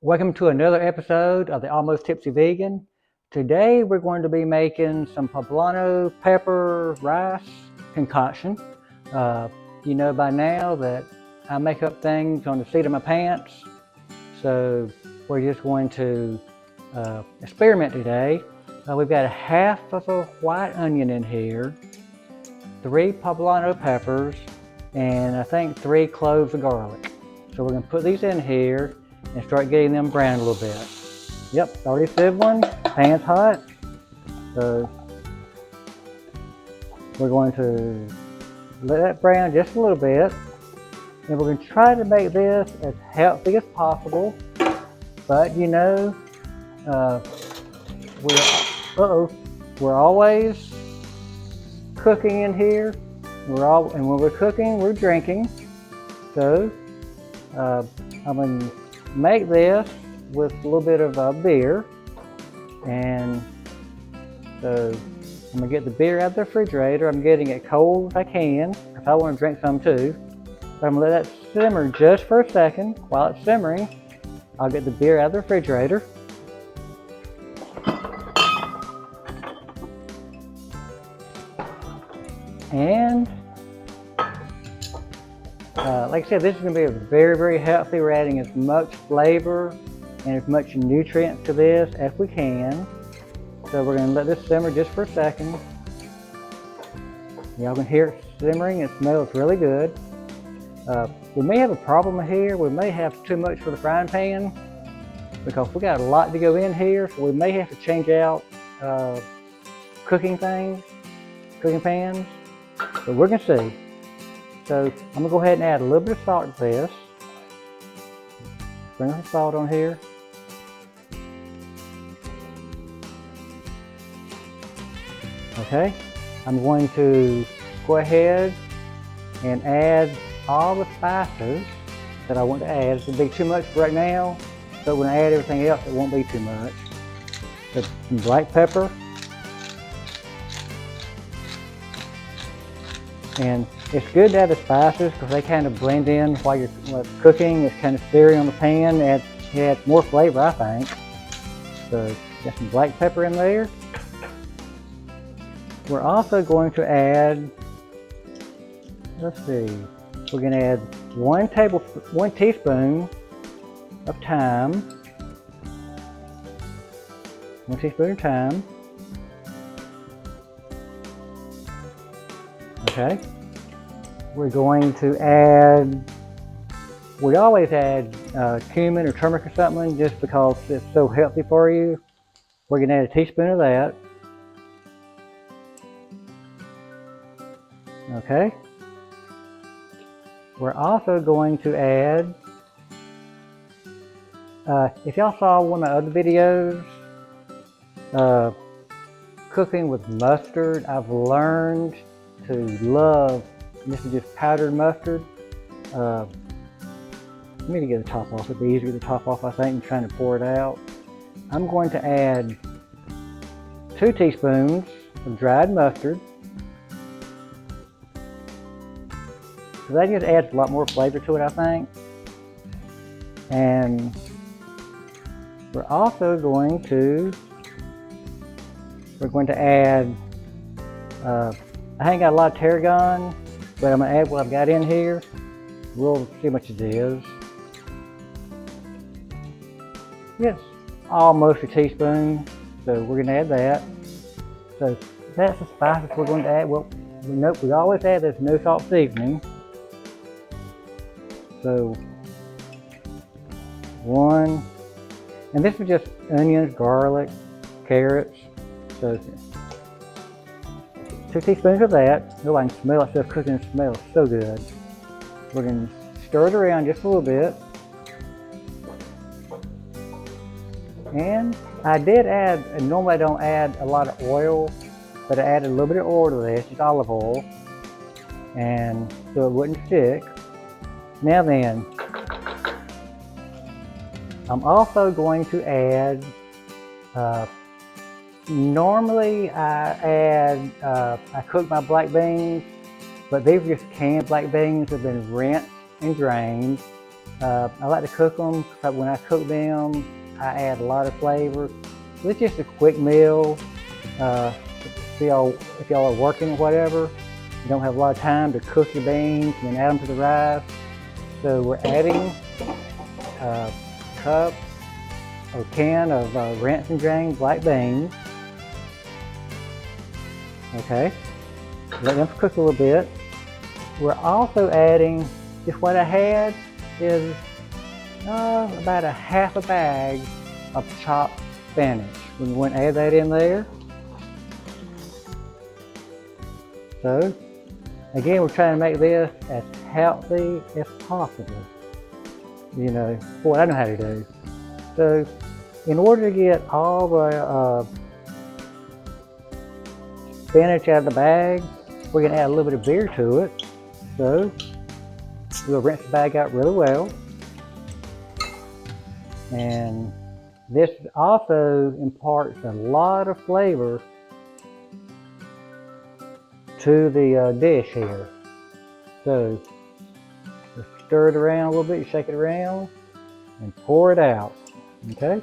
Welcome to another episode of the Almost Tipsy Vegan. Today we're going to be making some poblano pepper rice concoction. You know by now that I make up things on the seat of my pants, so we're just going to experiment today. We've got a half of a white onion in here, 3 poblano peppers, and I think 3 cloves of garlic. So we're going to put these in here and start getting them brown a little bit. Yep, already sizzling, pan's hot. So we're going to let that brown just a little bit. And we're going to try to make this as healthy as possible. But you know, we're always cooking in here. And when we're cooking, we're drinking. So I'm going to make this with a little bit of beer, and so I'm gonna get the beer out of the refrigerator. I'm getting it cold if I can, because I want to drink some too. But I'm gonna let that simmer just for a second. While it's simmering, I'll get the beer out of the refrigerator. And like I said, this is going to be a very, very healthy. We're adding as much flavor and as much nutrients to this as we can. So we're going to let this simmer just for a second. Y'all can hear it simmering. It smells really good. We may have a problem here. We may have too much for the frying pan because we got a lot to go in here. So we may have to change out cooking pans. But we're going to see. So I'm going to go ahead and add a little bit of salt to this. Bring some salt on here. Okay, I'm going to go ahead and add all the spices that I want to add. It's going to be too much right now, but when I add everything else, it won't be too much. So some black pepper. And it's good to add the spices because they kind of blend in while you're cooking. It's kind of stirring on the pan. It adds more flavor, I think. So got some black pepper in there. We're also going to add, let's see, we're going to add 1 teaspoon of thyme. 1 teaspoon of thyme. Okay. We're going to add, we always add cumin or turmeric or something just because it's so healthy for you. We're going to add a teaspoon of that. Okay. We're also going to add, if y'all saw one of my other videos, cooking with mustard, I've learned to love, this is just powdered mustard. Let me get the top off. It'd be easier to top off, I think, than trying to pour it out. I'm going to add 2 teaspoons of dried mustard. So that just adds a lot more flavor to it, I think. And we're also going to add, I ain't got a lot of tarragon, but I'm going to add what I've got in here. We'll see how much it is. Yes, almost a teaspoon. So we're going to add that. So that's the spices we're going to add. Well, nope, we always add this no salt seasoning. So 1, and this is just onions, garlic, carrots. So 2 teaspoons of that. Oh, I can smell it stuff cooking. It smells so good. We're going to stir it around just a little bit. And I did add, and normally I don't add a lot of oil, but I added a little bit of oil to this, just olive oil, and so it wouldn't stick. Now then, I'm also going to add, normally I cook my black beans, but these are just canned black beans that have been rinsed and drained. I like to cook them because when I cook them, I add a lot of flavor. It's just a quick meal. If y'all are working or whatever, you don't have a lot of time to cook your beans and then add them to the rice. So we're adding a cup or can of rinsed and drained black beans. Okay, let them cook a little bit. We're also adding, just what I had is about a half a bag of chopped spinach. We're going to add that in there. So, again, we're trying to make this as healthy as possible. You know, what I know how to do. So, in order to get all the spinach out of the bag, we're going to add a little bit of beer to it. So, we'll rinse the bag out really well. And this also imparts a lot of flavor to the dish here. So, just stir it around a little bit, shake it around, and pour it out. Okay?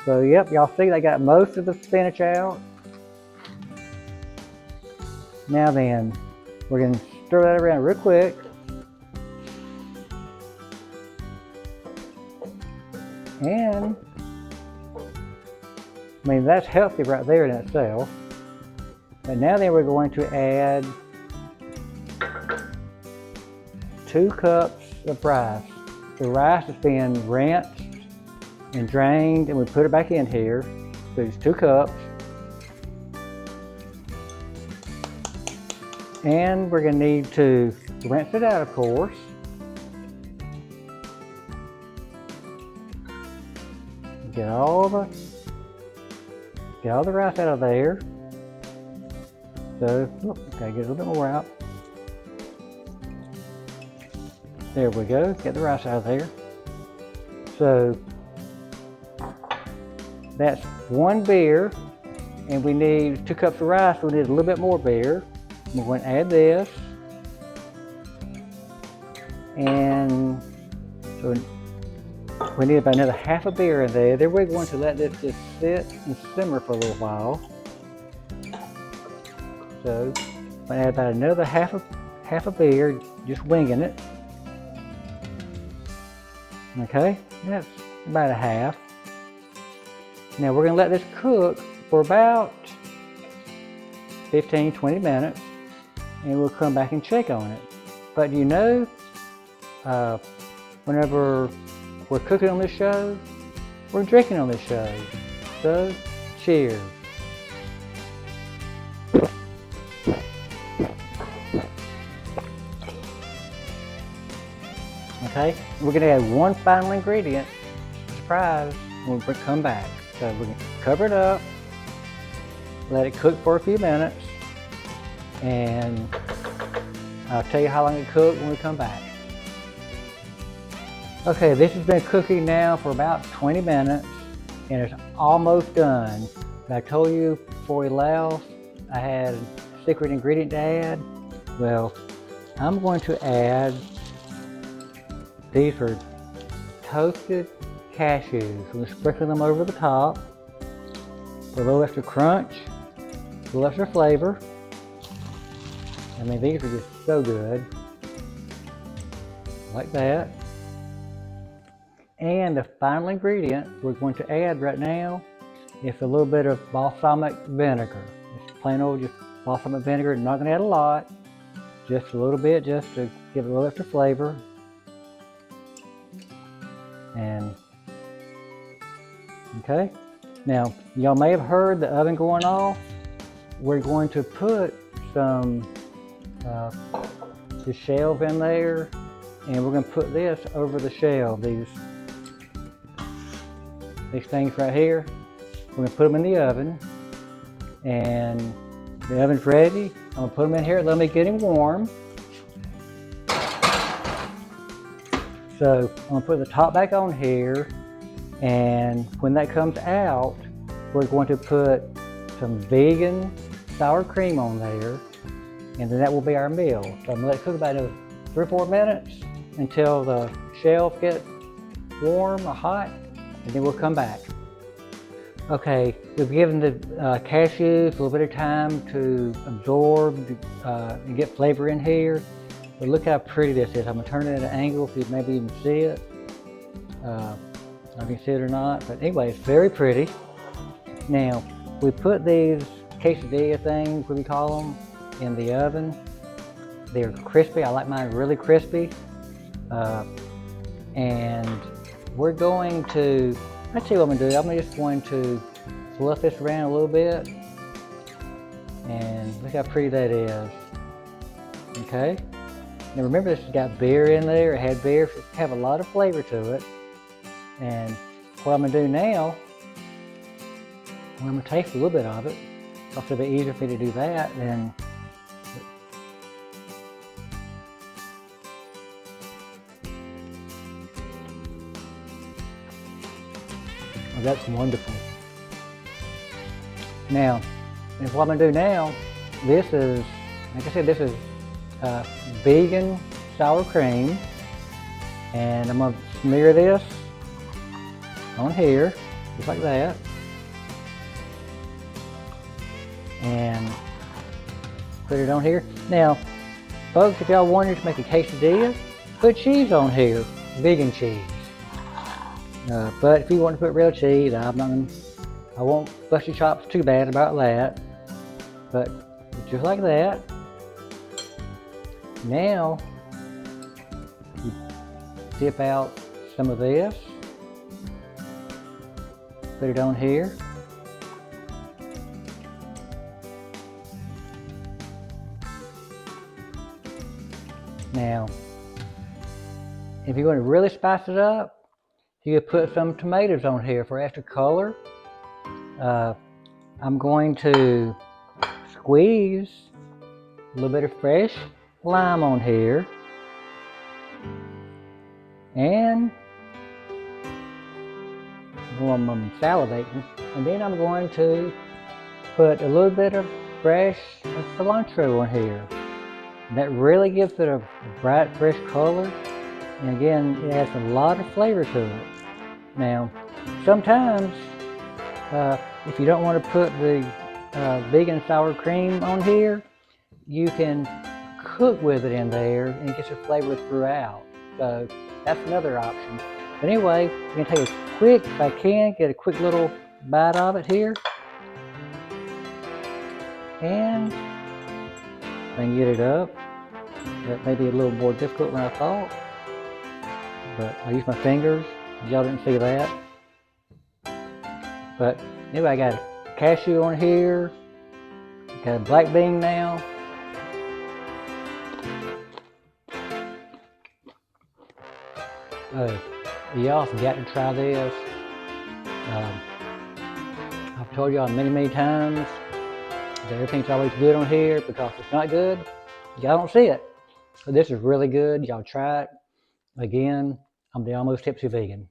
So, yep, y'all see they got most of the spinach out. Now then, we're going to stir that around real quick. And, I mean, that's healthy right there in itself. But now then we're going to add 2 cups of rice. The rice has been rinsed and drained, and we put it back in here. So it's 2 cups. And we're going to need to rinse it out, of course. Get all the rice out of there. So, okay, get a little bit more out. There we go, get the rice out of there. So, that's 1 beer, and we need 2 cups of rice, so we need a little bit more beer. We're going to add this. And so we need about another half a beer in there. Then we're going to let this just sit and simmer for a little while. So I'm going to add about another half a beer, just winging it. Okay, that's about a half. Now we're going to let this cook for about 15-20 minutes, and we'll come back and check on it. But you know, whenever we're cooking on this show, we're drinking on this show. So, cheers. Okay, we're going to add one final ingredient, surprise, when we come back. So we're going to cover it up, let it cook for a few minutes, and I'll tell you how long it cooked when we come back. Okay, this has been cooking now for about 20 minutes, and it's almost done. But I told you before we left, I had a secret ingredient to add. Well, I'm going to add, these are toasted cashews. We'll sprinkle them over the top for a little extra crunch, a little extra flavor. I mean, these are just so good. Like that. And the final ingredient we're going to add right now is a little bit of balsamic vinegar. It's plain old just balsamic vinegar. I'm not going to add a lot, just a little bit, just to give it a little extra flavor. And okay, now y'all may have heard the oven going off. We're going to put some the shells in there, and we're going to put this over the shell. These things right here, we're going to put them in the oven, and the oven's ready. I'm going to put them in here, let me get them warm. So I'm going to put the top back on here, and when that comes out, we're going to put some vegan sour cream on there, and then that will be our meal. So I'm going to let it cook about another 3 or 4 minutes, until the shelf gets warm or hot, and then we'll come back. Okay, we've given the cashews a little bit of time to absorb and get flavor in here. But look how pretty this is. I'm gonna turn it at an angle so you maybe even see it. I don't know if you can see it or not, but anyway, it's very pretty. Now, we put these quesadilla things, what do you call them, in the oven. They're crispy. I like mine really crispy. And we're going to, let's see what I'm gonna do. I'm just going to fluff this around a little bit. And look how pretty that is. Okay. Now remember, this has got beer in there. It had beer. So it has a lot of flavor to it. And what I'm gonna do now, I'm gonna taste a little bit of it. It's also a bit easier for me to do that than oh, that's wonderful. Now, and what I'm gonna do now, this is, like I said, this is vegan sour cream, and I'm gonna smear this on here, just like that, and put it on here. Now, folks, if y'all wanted to make a quesadilla, put cheese on here, vegan cheese. But if you want to put real cheese, I won't bust your chops too bad about that. But just like that. Now, you dip out some of this, put it on here. Now, if you want to really spice it up, you could put some tomatoes on here for extra color. I'm going to squeeze a little bit of fresh lime on here, and I'm salivating, and then I'm going to put a little bit of fresh cilantro on here. That really gives it a bright, fresh color, and again, it adds a lot of flavor to it. Now, sometimes if you don't want to put the vegan sour cream on here, you can cook with it in there and it gets the flavor throughout. So that's another option. But anyway, I'm gonna take a quick, if I can, get a quick little bite of it here. And I can get it up. That may be a little more difficult than I thought, but I use my fingers. Y'all didn't see that. But anyway, I got a cashew on here. Got a black bean now. Y'all have got to try this. I've told y'all many times that everything's always good on here, because if it's not good, y'all don't see it. So this is really good. Y'all try it. Again, I'm the Almost Tipsy Vegan.